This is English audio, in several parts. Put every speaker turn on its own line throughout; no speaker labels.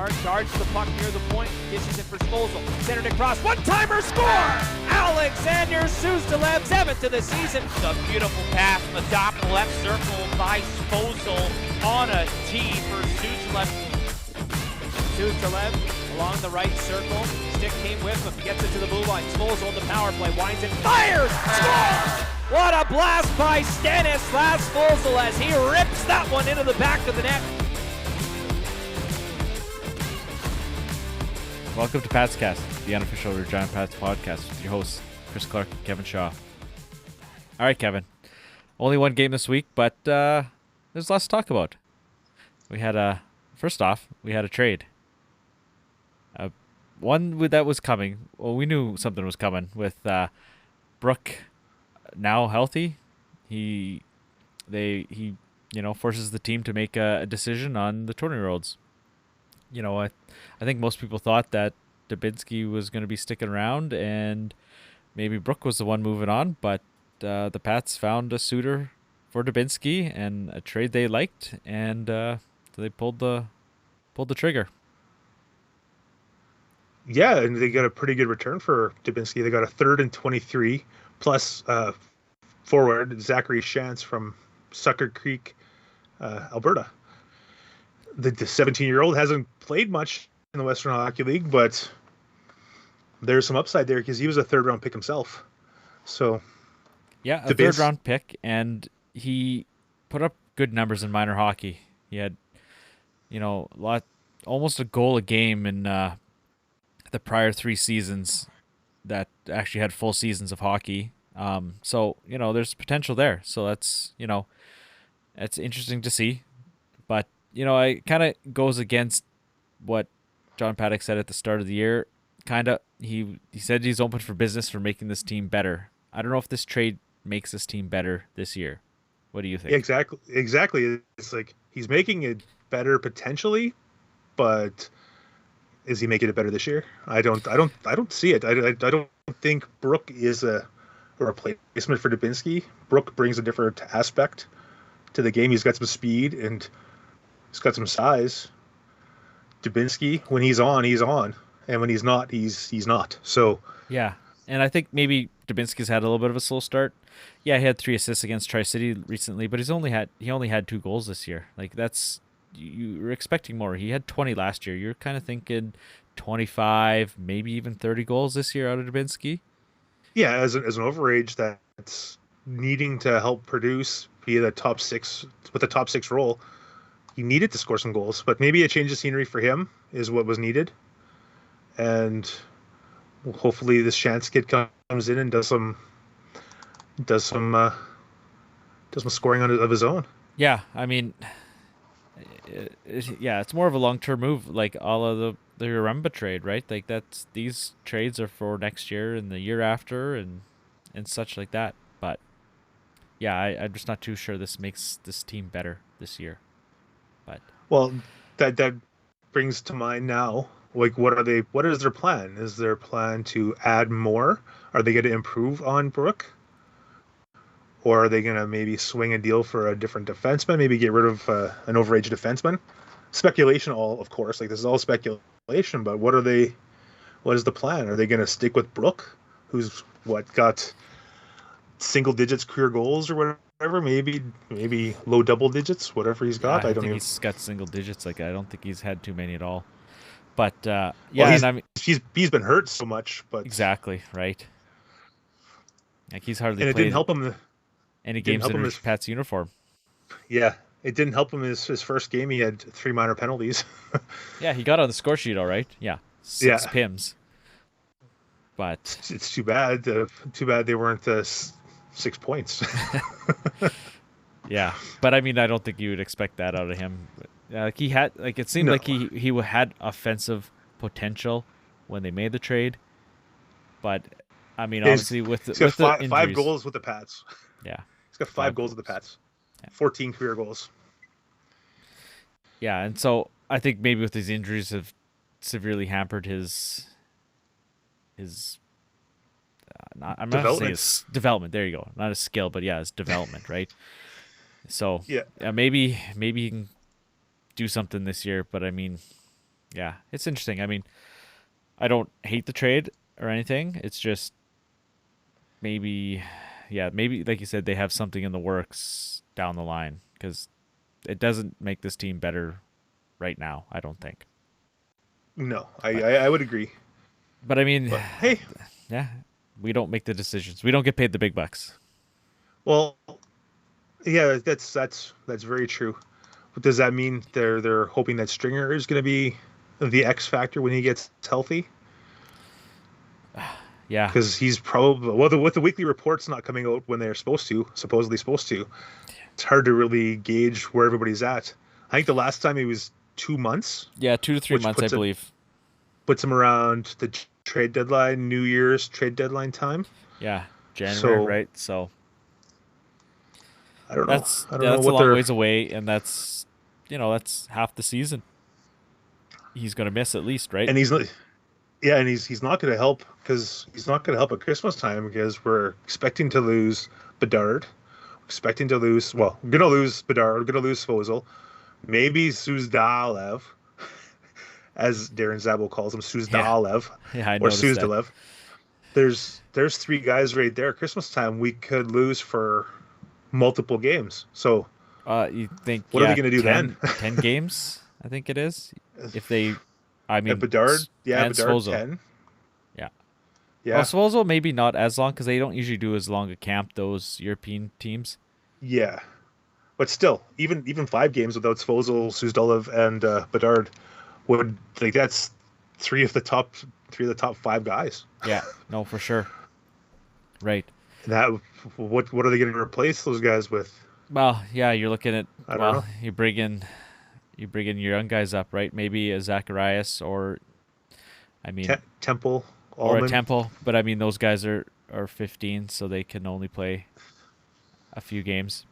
Bedard charges the puck near the point, dishes it for Skolzl. Centered across, one-timer score! Alexander Suzdalev, 7th of the season.
A beautiful pass from the top of the left circle by Skolzl on a tee for Suzdalev.
Suzdalev along the right circle. Stick came with him, gets it to the blue line. Skolzl on the power play, winds it, fires! Score! What a blast by Stanislav Skolzl as he rips that one into the back of the net.
Welcome to Pats Cast, the unofficial Regina Pats podcast with your hosts, Chris Clark and Kevin Shaw. All right, Kevin. Only one game this week, but there's lots to talk about. We had first off, we had a trade. One that was coming. Well, we knew something was coming with Brook now healthy. He forces the team to make a decision on the 20-year-olds. I think most people thought that Dubinsky was going to be sticking around and maybe Brook was the one moving on, but the Pats found a suitor for Dubinsky and a trade they liked, and so they pulled the trigger.
Yeah, and they got a pretty good return for Dubinsky. They got a 3rd and 23 plus forward Zachary Shantz from Sucker Creek, Alberta. The 17-year-old hasn't played much in the Western Hockey League, but there's some upside there because he was a 3rd-round pick himself. So,
yeah, a 3rd-round pick, and he put up good numbers in minor hockey. He had, almost a goal a game in the prior 3 seasons that actually had full seasons of hockey. So there's potential there. So that's interesting to see, but. It kind of goes against what John Paddock said at the start of the year. He said he's open for business for making this team better. I don't know if this trade makes this team better this year. What do you think?
Exactly. It's like he's making it better potentially, but is he making it better this year? I don't see it. I don't think Brook is a replacement for Dubinsky. Brook brings a different aspect to the game. He's got some speed and he's got some size. Dubinsky, when he's on, he's on. And when he's not, he's not. So
yeah. And I think maybe Dubinsky's had a little bit of a slow start. Yeah, he had 3 assists against Tri-City recently, but he only had 2 goals this year. Like you're expecting more. He had 20 last year. You're kind of thinking 25, maybe even 30 goals this year out of Dubinsky.
Yeah, as an overage that's needing to help produce via the top 6 with the top 6 role. He needed to score some goals, but maybe a change of scenery for him is what was needed. And hopefully this Shantz kid comes in and does some scoring of his own.
Yeah, I mean, it's more of a long-term move, like all of the Yaremba trade, right? Like these trades are for next year and the year after and such like that. But yeah, I'm just not too sure this makes this team better this year. But
well, that brings to mind now, like what is their plan? Is their plan to add more? Are they going to improve on Brook? Or are they going to maybe swing a deal for a different defenseman, maybe get rid of an overage defenseman? Speculation, of course, like this is all speculation, but what is the plan? Are they going to stick with Brook, who's got single digits career goals or whatever? Maybe low double digits, whatever he's got.
Yeah,
I don't
think
even.
He's got single digits. Like I don't think he's had too many at all. But
he's been hurt so much. But
exactly right. Like he's hardly.
And it
played
didn't help him.
Any games in his Pat's uniform.
Yeah, it didn't help him his first game. He had 3 minor penalties.
Yeah, he got on the score sheet all right. Yeah, 6 PIMs. But
it's too bad. Too bad they weren't 6 points.
Yeah, but I mean, I don't think you would expect that out of him. He had, it seemed like he had offensive potential when they made the trade, but I mean, obviously with the injuries,
5 goals with the Pats.
Yeah,
he's got 5 goals with the Pats.
Yeah.
14 career goals.
Yeah, and so I think maybe with these injuries have severely hampered his I'm not saying his development. There you go. Not his skill, but yeah, his development, right? So
yeah,
maybe he can do something this year, but I mean, Yeah, it's interesting. I mean, I don't hate the trade or anything. It's just maybe, yeah, maybe like you said, they have something in the works down the line because it doesn't make this team better right now. I don't think.
No,
But
I would agree.
but I mean,
But hey,
yeah, we don't make the decisions. We don't get paid the big bucks.
well, yeah, that's very true. But does that mean they're hoping that Stringer is going to be the X factor when he gets healthy?
Yeah,
Because he's probably with the weekly reports not coming out when they're supposedly supposed to. It's hard to really gauge where everybody's at. I think the last time he was 2 months,
yeah, 2 to 3 months, I believe.
puts him around the trade deadline, New Year's trade deadline time.
Yeah, January,
So
right? So
I don't know.
that's
I don't
yeah,
know
that's a
what
long
they're.
ways away, and that's that's half the season. He's gonna miss at least, right?
And he's not. Yeah, and he's not going to help because he's not going to help at Christmas time because we're expecting to lose Bedard, expecting to lose. Well, we're going to lose Bedard. We're going to lose Fozil. Maybe Suzdalev, as Darren Zabel calls him,
Yeah,
Suzdalev
yeah, I
or
noticed that.
Suzdalev. There's three guys right there. Christmas time we could lose for multiple games. So
You think,
what are they
yeah,
going to do then?
10 games, I think it is. If they, I
At
mean,
Bedard, yeah,
and
Bedard
Svozo.
10.
Yeah. Well,
Yeah,
Svozo maybe not as long because they don't usually do as long a camp, those European teams.
yeah. But still, even 5 games without Svozil, Suzdalev, and Bedard would like that's three of the top 5 guys.
Yeah, no, for sure. Right.
And that what are they going to replace those guys with?
Well, yeah, you're looking at,
I don't
well,
know.
you bring in your young guys up, right? Maybe a Zacharias or, I mean,
Temple,
or a
Allman.
Temple, but I mean, those guys are 15, so they can only play a few games.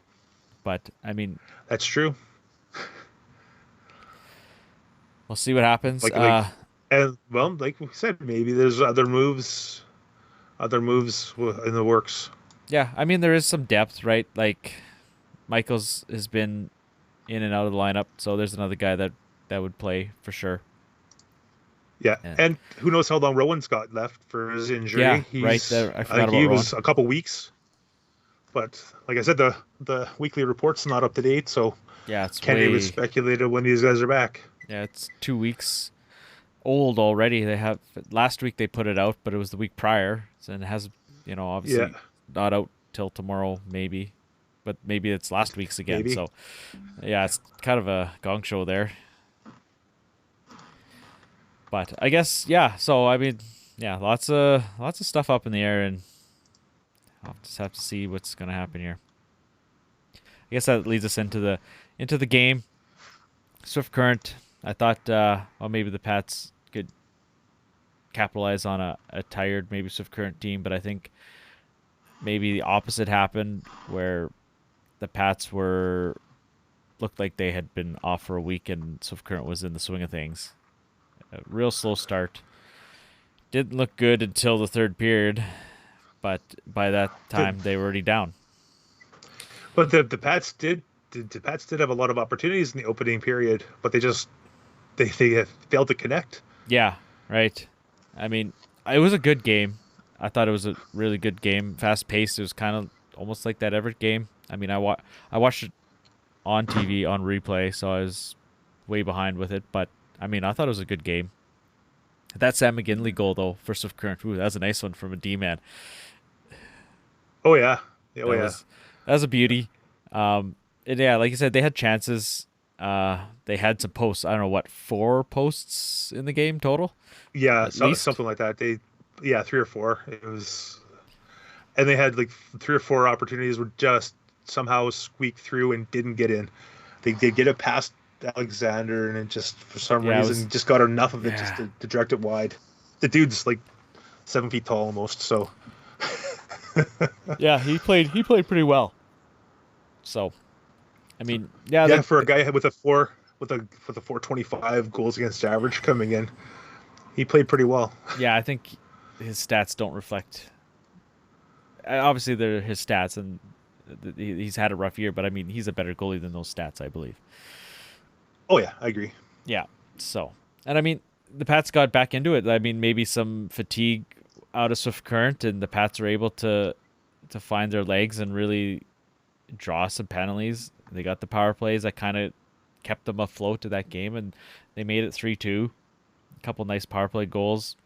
But I mean,
That's true.
we'll see what happens.
Like and well, like we said, maybe there's other moves in the works.
Yeah, I mean, there is some depth, right? Like Michaels has been in and out of the lineup, so there's another guy that would play for sure.
Yeah,
Yeah,
and who knows how long Rowan's got left for his injury?
yeah, right. There, I
I
forgot
think
about
he
Rowan.
was a couple weeks. But like I said, the weekly report's not up to date, so
Yeah, it's
can't even
way.
speculate when these guys are back.
Yeah, it's 2 weeks old already. They have last week they put it out, but it was the week prior, so and it has obviously
Yeah,
not out till tomorrow maybe, but maybe it's last week's again.
maybe.
So yeah, it's kind of a gong show there. But I guess yeah. So I mean, yeah, lots of stuff up in the air, and I'll just have to see what's gonna happen here. I guess that leads us into the game. Swift Current. I thought well maybe the Pats could capitalize on a tired maybe Swift Current team, but I think maybe the opposite happened where the Pats looked like they had been off for a week and Swift Current was in the swing of things. A real slow start. Didn't look good until the third period, but by that
The,
time they were already down.
but the Pats did the Pats did have a lot of opportunities in the opening period, but they failed to connect.
Yeah, right. I mean, it was a good game. I thought it was a really good game, fast paced. It was kind of almost like that Everett game. I mean, I watched it on TV on replay, so I was way behind with it. But I mean, I thought it was a good game. That Sam McGinley goal though for Swift Current, ooh, that was a nice one from a D man.
Oh yeah, oh
That
yeah,
was that was a beauty. And yeah, like you said, they had chances. They had some posts. I don't know what 4 posts in the game total,
yeah,
at least.
something like that. Yeah, 3 or 4. It was, and they had like 3 or 4 opportunities would just somehow squeak through and didn't get in. They get it past Alexander, and it just for some
Yeah, it
reason
was.
just got enough of it just
Yeah,
to direct it wide. The dude's like 7 feet tall almost, so
yeah, he played pretty well. So I mean, yeah,
yeah, for a guy with a 425 goals against average coming in, he played pretty well.
yeah, I think his stats don't reflect. Obviously, they're his stats, and he's had a rough year. But I mean, he's a better goalie than those stats, I believe.
Oh yeah, I agree.
Yeah. So And I mean, the Pats got back into it. I mean, maybe some fatigue out of Swift Current, and the Pats were able to find their legs and really draw some penalties. They got the power plays that kind of kept them afloat to that game, and they made it 3-2. A couple nice power play goals,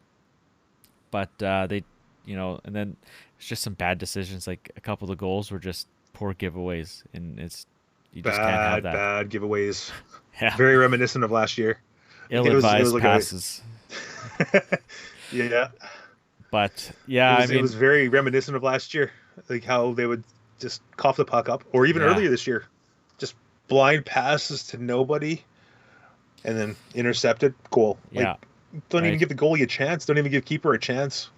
but and then it's just some bad decisions. Like a couple of the goals were just poor giveaways, and you just can't have that.
Bad giveaways.
Yeah,
Very reminiscent of last year.
ill-advised
like
passes.
Yeah.
But yeah,
it was very reminiscent of last year, like how they would just cough the puck up, or even
Yeah.
earlier this year, just blind passes to nobody, and then intercepted goal.
Yeah,
Don't even
right.
give the goalie a chance. Don't even give keeper a chance.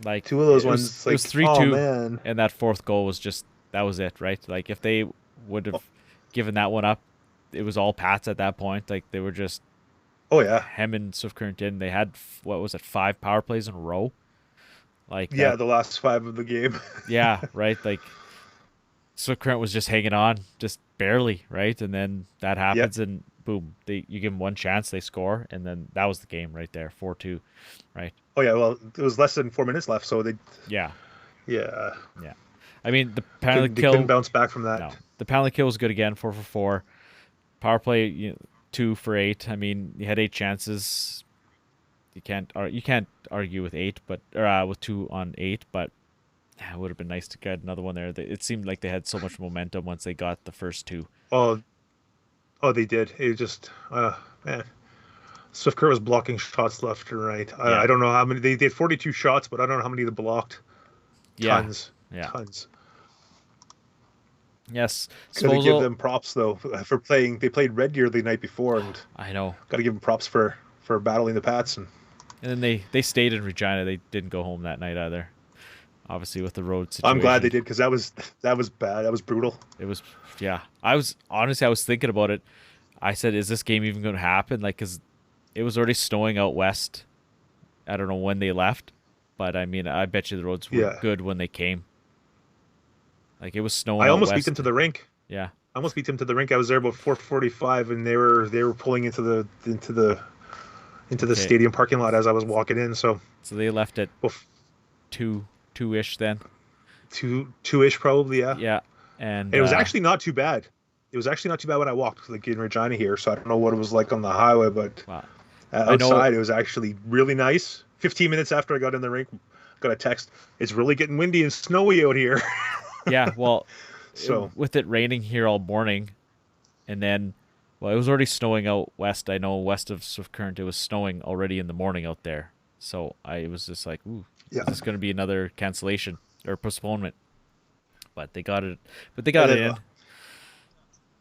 Like
Two of those
it
ones,
was,
like,
it was 3-2,
oh man,
and that fourth goal was just that was it, right? Like if they would have given that one up, it was all Pats at that point. Like they were just
oh yeah,
hemming Swift Current in. They had what was it, 5 power plays in a row? Like
yeah.
that,
The last 5 of the game.
yeah, right. Like Swift Current was just hanging on, just barely, right? And then that
Yeah.
happens, and boom, you give them one chance, they score, and then that was the game right there, 4-2, right?
Oh yeah. Well, it was less than 4 minutes left, so
Yeah,
yeah,
yeah. I mean, the penalty
they couldn't
kill.
bounce back from that.
No, the penalty kill was good again, 4 for 4. Power play, 2 for 8. I mean, you had 8 chances. You can't argue with 8, but or with 2 on 8. But it would have been nice to get another one there. It seemed like they had so much momentum once they got the first 2.
Oh, they did. It just, man. Swift Current was blocking shots left and right.
Yeah.
I don't know how many they had 42 shots, but I don't know how many they blocked.
Yeah,
Tons,
yeah.
tons.
Yes,
Got to give
Svozil.
them props though for playing. They played Red Deer the night before, and
I know.
got to give them props for battling the Pats. And
And then they stayed in Regina. They didn't go home that night either. Obviously, with the road situation.
I'm glad they did, because that was bad. That was brutal.
It was, yeah. I was thinking about it. I said, is this game even going to happen? Like, because it was already snowing out west. I don't know when they left, but I mean, I bet you the roads were
Yeah.
good when they came. Like it was snowing.
I
out
almost beat
west.
them to the rink.
Yeah,
I almost beat them to the rink. I was there about 4:45, and they were pulling into the
Okay.
stadium parking lot as I was walking in. So,
so they left at
well,
2-ish then.
two-ish probably, yeah.
Yeah, and
It was actually not too bad. It was actually not too bad when I walked, like, in Regina here. So I don't know what it was like on the highway, but
wow. I know-
outside it was actually really nice. 15 minutes after I got in the rink, got a text. It's really getting windy and snowy out here.
Yeah, well,
So
with it raining here all morning, and then, well, it was already snowing out west. I know west of Swift Current, it was snowing already in the morning out there. So I was just like, ooh,
yeah,
is this going to be another cancellation or postponement? But they got it. But they got
And
it
then,
in.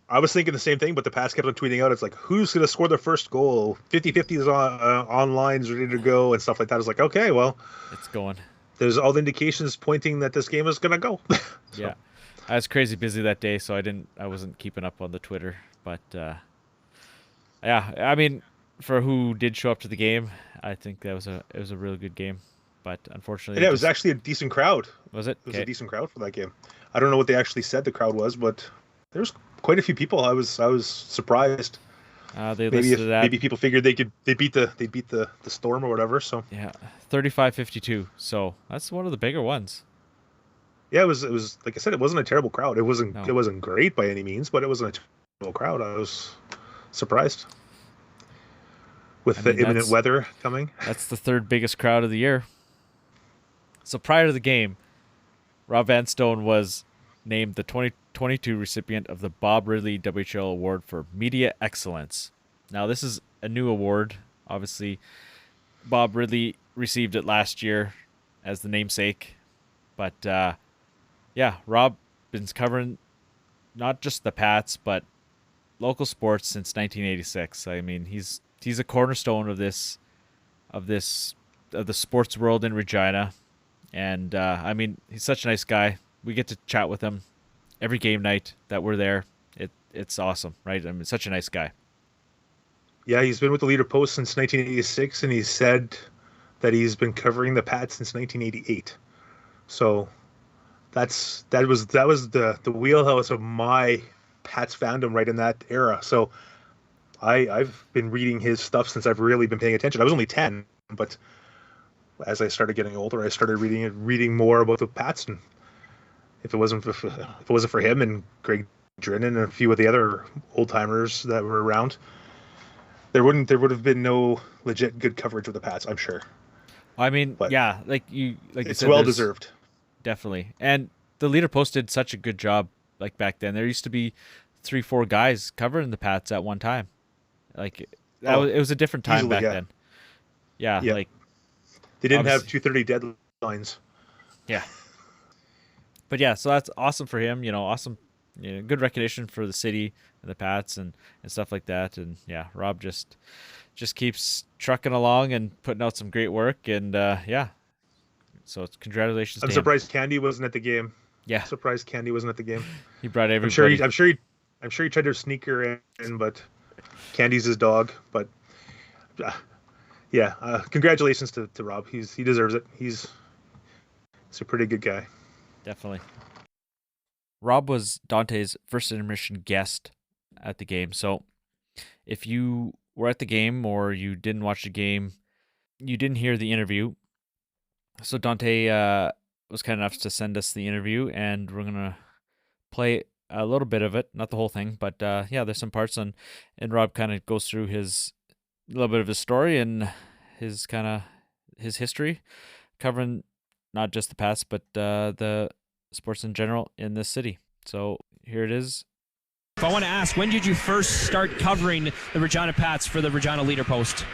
I was thinking the same thing, but the Pats kept on tweeting out, it's like, who's going to score their first goal? 50-50 is online, is ready to go, and stuff like that. I was like, okay, well,
It's going.
there's all the indications pointing that this game is going to go. So,
Yeah, I was crazy busy that day, so I wasn't keeping up on the Twitter. But yeah, I mean, for who did show up to the game, I think it was a really good game. But unfortunately,
yeah, it was actually a decent crowd.
was it?
It was
Okay.
a decent crowd for that game. I don't know what they actually said the crowd was, but there was quite a few people. I was surprised.
They
Maybe
listed that.
maybe people figured they beat the storm or whatever. So
Yeah, 35-52. So that's one of the bigger ones.
yeah, it was like I said, it wasn't a terrible crowd. It wasn't
No.
it wasn't great by any means, but it wasn't a terrible crowd. I was surprised with
I
the
mean,
imminent
that's-
weather coming.
That's the third biggest crowd of the year. So prior to the game, Rob Van Stone was named the 2022 recipient of the Bob Ridley WHL Award for Media Excellence. Now, this is a new award. Obviously, Bob Ridley received it last year as the namesake. But yeah, Rob been covering not just the Pats, but local sports since 1986. I mean, he's a cornerstone of the sports world in Regina. And I mean, he's such a nice guy. We get to chat with him every game night that we're there. It's awesome, right? I mean, such a nice guy.
Yeah, he's been with the Leader Post since 1986, and he said that he's been covering the Pats since 1988. So that was the wheelhouse of my Pats fandom right in that era. So I've been reading his stuff since I've really been paying attention. I was only 10, but as I started getting older, I started reading more about the Pats. And if it wasn't for him and Greg Drinnan and a few of the other old timers that were around, there would have been no legit good coverage of the Pats, I'm sure.
I mean,
But
yeah, like you
it's
said,
well deserved.
Definitely. And the Leader Post did such a good job. Like back then, there used to be 3-4 guys covering the Pats at one time. Like it was a different time back then. Yeah, like
they didn't have 2:30 deadlines.
Yeah. But yeah, so that's awesome for him. Awesome, good recognition for the city and the Pats and stuff like that. And yeah, Rob just keeps trucking along and putting out some great work. And so it's congratulations.
I'm surprised Candy wasn't at the game.
Yeah,
surprised Candy wasn't at the game.
He brought everybody.
I'm sure he tried to sneak her in, but Candy's his dog. But congratulations to Rob. He deserves it. He's a pretty good guy.
Definitely. Rob was Dante's first intermission guest at the game. So if you were at the game or you didn't watch the game, you didn't hear the interview. So Dante was kind enough to send us the interview, and we're going to play a little bit of it, not the whole thing, but there's some parts and Rob kind of goes through a little bit of his story and his history, covering not just the Pats, but the sports in general in this city. So here it is.
If I want to ask, when did you first start covering the Regina Pats for the Regina Leader Post?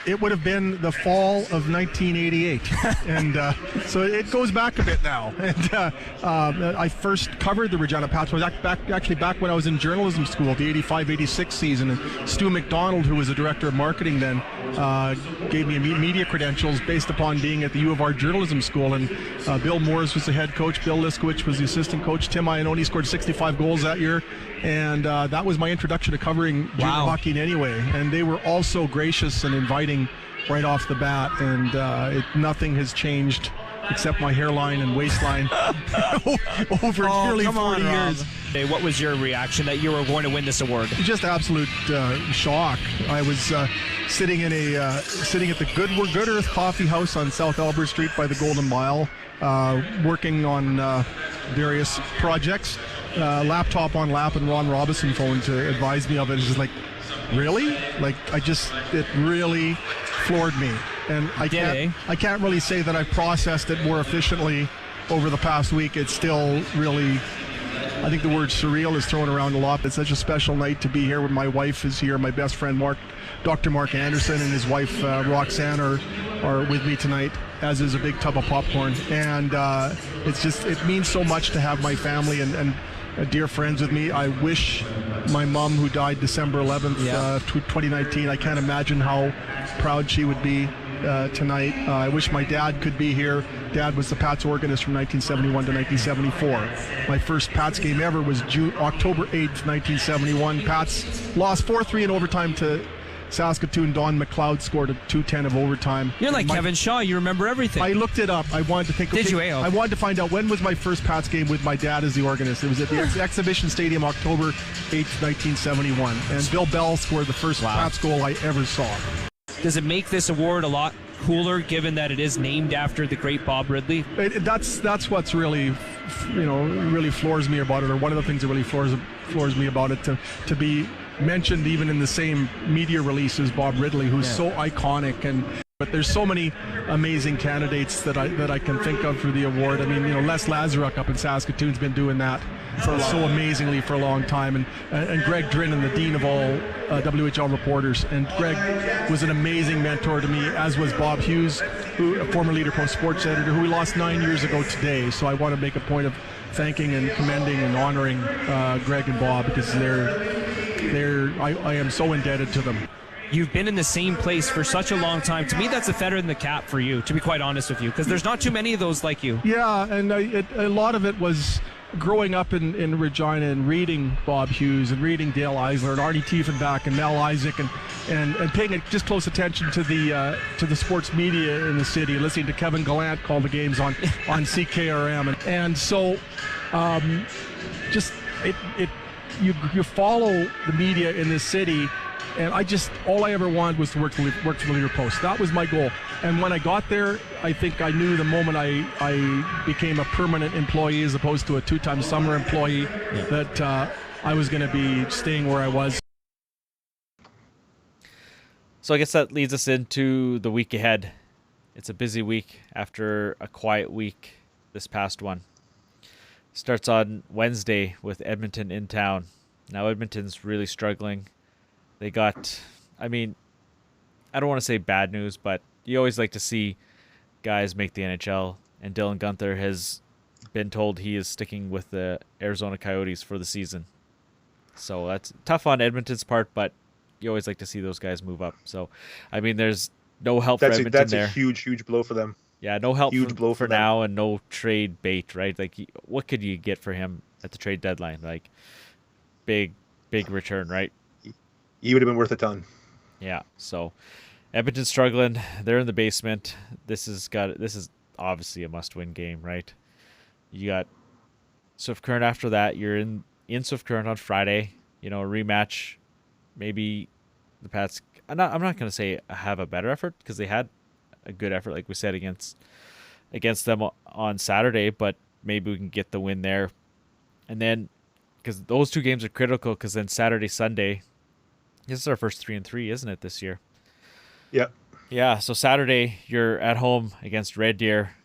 It would have been the fall of 1988, and so it goes back a bit now. And I first covered the Regina Pats was back when I was in journalism school, the 85-86 season. And Stu McDonald, who was the director of marketing then, gave me media credentials based upon being at the U of R journalism school. And Bill Moores was the head coach, Bill Liskowich was the assistant coach, Tim Iannone scored 65 goals that year. And that was my introduction to covering junior hockey in any way. And they were all so gracious and inviting right off the bat. And nothing has changed except my hairline and waistline over nearly 40 years.
Hey, what was your reaction that you were going to win this award?
Just absolute shock. I was sitting at the Good Earth Coffee House on South Albert Street by the Golden Mile, working on various projects. Laptop on lap and Ron Robinson phone to advise me of it. It's just like, really? Like, it really floored me. And I can't really say that I've processed it more efficiently over the past week. It's still really, I think the word surreal is thrown around a lot. It's such a special night to be here when my wife is here. My best friend, Dr. Mark Anderson, and his wife, Roxanne, are with me tonight, as is a big tub of popcorn. And it means so much to have my family and dear friends with me. I wish my mom, who died December 11th, 2019, I can't imagine how proud she would be tonight. I wish my dad could be here. Dad was the Pats organist from 1971 to 1974. My first Pats game ever was October 8th, 1971. Pats lost 4-3 in overtime to Saskatoon. Don McLeod scored a 2:10 of overtime.
You're like Kevin Shaw. You remember everything.
I looked it up. I wanted to think.
Did you?
I wanted to find out when was my first Pats game with my dad as the organist. It was at the Exhibition Stadium, October 8th, 1971. And Bill Bell scored the first Pats goal I ever saw.
Does it make this award a lot cooler, given that it is named after the great Bob Ridley?
That's what's really, really floors me about it, or one of the things that really floors me about it, to be mentioned even in the same media release as Bob Ridley, who's so iconic. But there's so many amazing candidates that I can think of for the award. I mean, Les Lazaruk up in Saskatoon's been doing that so amazingly for a long time, and Greg Drinnan, the dean of all WHL reporters. And Greg was an amazing mentor to me, as was Bob Hughes, a former Leader Post sports editor, who we lost 9 years ago today. So I want to make a point of thanking and commending and honoring Greg and Bob, because I am so indebted to them.
You've been in the same place for such a long time. To me, that's a feather in the cap for you, to be quite honest with you, because there's not too many of those like you. Yeah, and
a lot of it was growing up in Regina and reading Bob Hughes and reading Dale Eisler and Arnie Tiefenbach and Mel Isaac and paying just close attention to the sports media in the city, listening to Kevin Gallant call the games on CKRM, and so you follow the media in this city, and all I ever wanted was to work for the Leader Post. That was my goal. And when I got there, I think I knew the moment I became a permanent employee as opposed to a two-time summer employee that I was going to be staying where I was.
So I guess that leads us into the week ahead. It's a busy week after a quiet week this past one. Starts on Wednesday with Edmonton in town. Now Edmonton's really struggling. They got, I mean, I don't want to say bad news, but you always like to see guys make the NHL. And Dylan Guenther has been told he is sticking with the Arizona Coyotes for the season. So that's tough on Edmonton's part, but you always like to see those guys move up. So, I mean, there's no help for Edmonton
that's
there.
That's a huge blow for them.
Yeah, no help
huge blow
for now, and no trade bait, right? Like, what could you get for him at the trade deadline? Like, big return, right?
He would have been worth a ton.
Yeah. So, Edmonton's struggling. They're in the basement. This is obviously a must-win game, right? You got Swift Current after that. You're in Swift Current on Friday. A rematch. Maybe the Pats. I'm not going to say have a better effort because they had a good effort, like we said, against them on Saturday. But maybe we can get the win there, and then because those two games are critical. Because then Saturday, Sunday, this is our first 3-3, isn't it, this year?
Yeah.
Yeah. So Saturday, you're at home against Red Deer.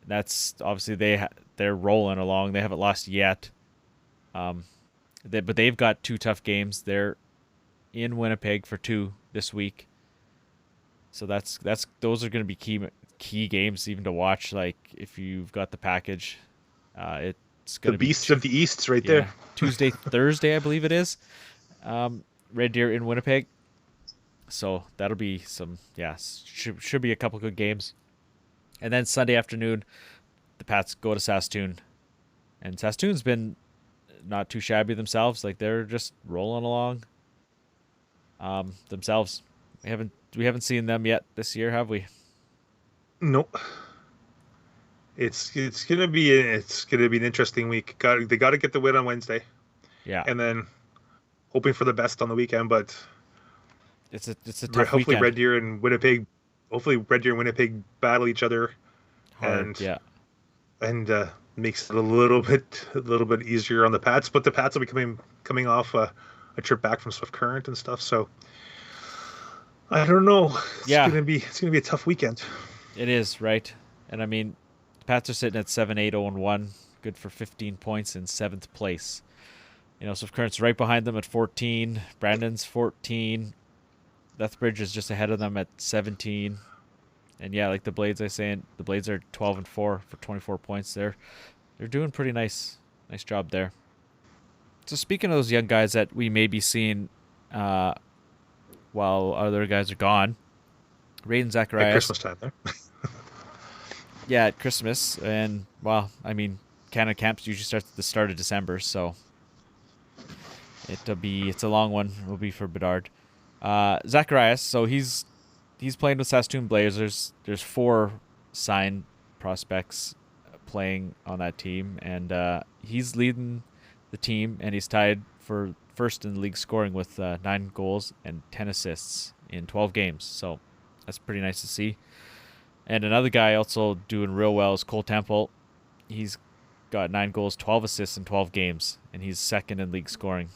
That's obviously they're rolling along. They haven't lost yet. But they've got two tough games. They're in Winnipeg for 2 this week. So those are going to be key games even to watch. Like if you've got the package, it's going to be
the beasts of the East right there.
Tuesday, Thursday, I believe it is. Red Deer in Winnipeg. So that'll be should be a couple good games. And then Sunday afternoon, the Pats go to Saskatoon, and Saskatoon's been not too shabby themselves. Like they're just rolling along themselves. We haven't seen them yet this year, have we?
Nope. It's gonna be an interesting week. They got to get the win on Wednesday.
Yeah.
And then hoping for the best on the weekend, but
it's a tough
hopefully
weekend.
Red Deer and Winnipeg battle each other
hard.
And makes it a little bit easier on the Pats. But the Pats will be coming off a trip back from Swift Current and stuff. So I don't know. It's gonna be a tough weekend.
It is, right? And I mean, the Pats are sitting at 7-8-0-1, good for 15 points in 7th place. Swift Current's right behind them at 14. Brandon's 14. Lethbridge is just ahead of them at 17. And yeah, like the Blades, the Blades are 12-4 for 24 points. They're doing pretty nice job there. So speaking of those young guys that we may be seeing while other guys are gone, Raiden Zacharias.
At Christmas time there.
Yeah, at Christmas. And, well, I mean, Canada Camps usually starts at the start of December, so it's a long one. It'll be for Bedard. Zacharias, so he's playing with Saskatoon Blazers. There's 4 signed prospects playing on that team, and he's leading the team, and he's tied for first in the league scoring with 9 goals and 10 assists in 12 games. So that's pretty nice to see. And another guy also doing real well is Cole Temple. He's got 9 goals, 12 assists in 12 games, and he's second in league scoring.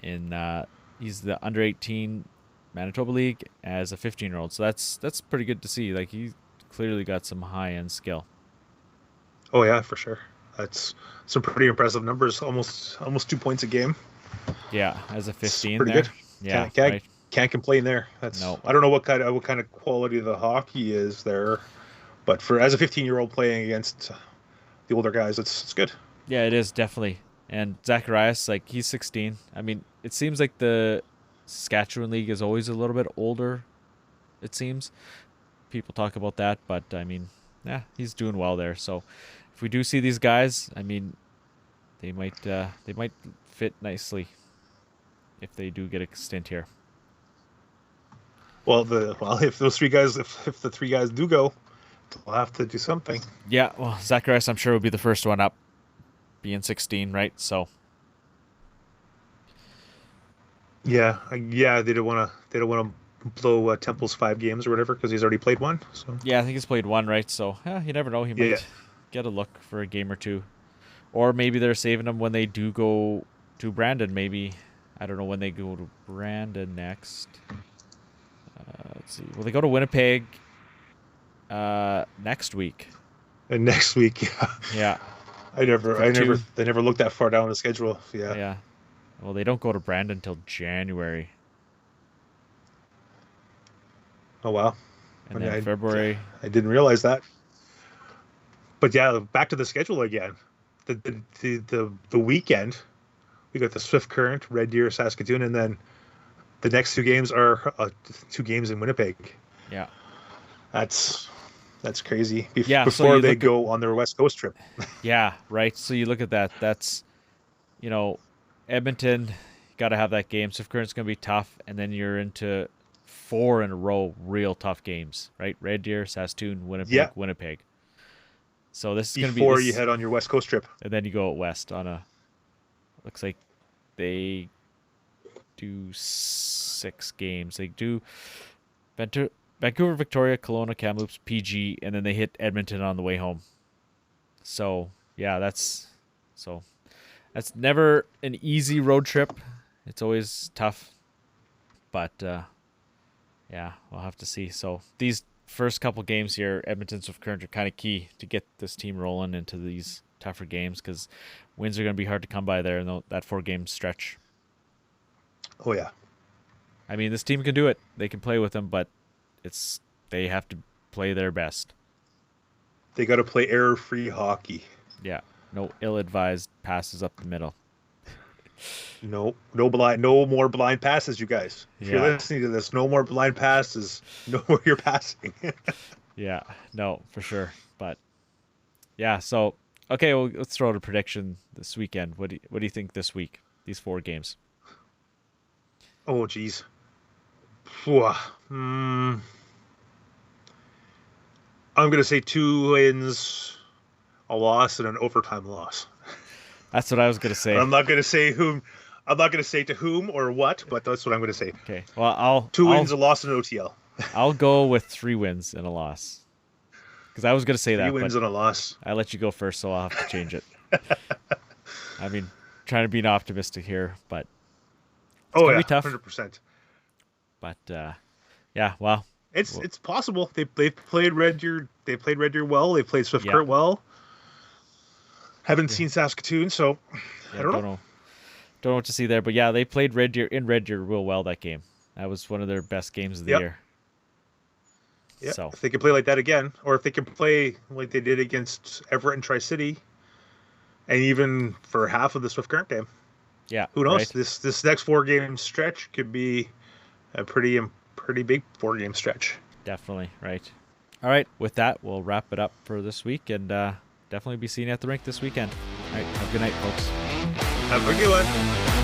He's the under 18 Manitoba League as a 15-year-old. So that's pretty good to see. Like he clearly got some high-end skill.
Oh yeah, for sure. That's some pretty impressive numbers. Almost 2 points a game.
Yeah, as a 15.
Pretty
there.
good.
Yeah,
Can't complain there.
No.
I don't know what kind of quality the hockey is there, but as a 15-year-old playing against the older guys, it's good.
Yeah, it is definitely. And Zacharias, like he's 16. I mean, it seems like the Saskatchewan League is always a little bit older. It seems people talk about that, but I mean, yeah, he's doing well there. So if we do see these guys, I mean, they might fit nicely if they do get a stint here.
Well, if those 3 guys, if the 3 guys do go, they'll have to do something.
Yeah, well, Zacharias, I'm sure will be the first one up, being 16, right? So
Yeah, yeah. They don't want to. They don't want to blow Temple's 5 games or whatever because he's already played one. So
Yeah, I think he's played one, right? So yeah, you never know. He
yeah,
might get a look for a game or two, or maybe they're saving him when they do go to Brandon. Maybe I don't know when they go to Brandon next. Let's see. Well, they go to Winnipeg next week.
and next week, yeah.
Yeah,
They never looked that far down the schedule. Yeah.
yeah. Well, they don't go to Brandon until January,
Oh wow.
and
I,
then
I
February.
I didn't realize that. But yeah, back to the schedule again. The weekend, we got the Swift Current, Red Deer, Saskatoon, and then the next 2 games are 2 games in Winnipeg.
Yeah,
That's crazy.
Yeah, so
Before
you
they
look at-
go on their West Coast trip.
yeah, right. So you look at that. That's, Edmonton. Got to have that game. Swift Current's going to be tough, and then you're into 4 in a row, real tough games, right? Red Deer, Saskatoon, Winnipeg,
Yeah.
Winnipeg. So this is going to be
Before you head on your West Coast trip.
and then you go out west on a. Looks like they do 6 games. They do Vancouver, Victoria, Kelowna, Kamloops, PG, and then they hit Edmonton on the way home. So yeah, that's never an easy road trip. It's always tough, but yeah, we'll have to see. So these first couple games here, Edmonton Swift Current are kind of key to get this team rolling into these tougher games because wins are going to be hard to come by there in that 4-game stretch.
Oh yeah.
I mean, this team can do it. They can play with them, but they have to play their best.
They got to play error-free hockey.
Yeah, no ill-advised passes up the middle.
No more blind passes, you guys. If you're
Yeah.
listening to this, no more blind passes. Know where you're passing.
Yeah, no, for sure. But yeah, so okay, well, let's throw out a prediction this weekend. What do you think this week? These 4 games.
Oh, geez. I'm going to say 2 wins, a loss, and an overtime loss.
That's what I was gonna say.
I'm not going to say whom. I'm not going to say to whom or what, but that's what I'm going to say.
Okay, well, I'll
2 wins, a loss, and an OTL.
I'll go with 3 wins and a loss. Because I was gonna say
3
that,
wins
but
and a loss.
I let you go first, so I'll have to change it. I mean, trying to be optimistic here, but
Oh
gonna
yeah,
be tough.
100%.
but yeah, well,
It's possible. They've played Red Deer. They played Red Deer well. They played Swift
Yeah.
Current well. Haven't seen Saskatoon, so
yeah,
I don't know.
Don't know what to see there, but yeah, they played Red Deer real well that game. That was one of their best games of the
Yep.
year.
Yeah,
So
if they can play like that again, or if they can play like they did against Everett and Tri-City, and even for half of the Swift Current game,
yeah,
who knows?
right?
This next 4-game stretch could be a pretty big 4-game stretch.
Definitely, right. All right, with that, we'll wrap it up for this week, and definitely be seeing you at the rink this weekend. All right, have a good night, folks.
Have a good one.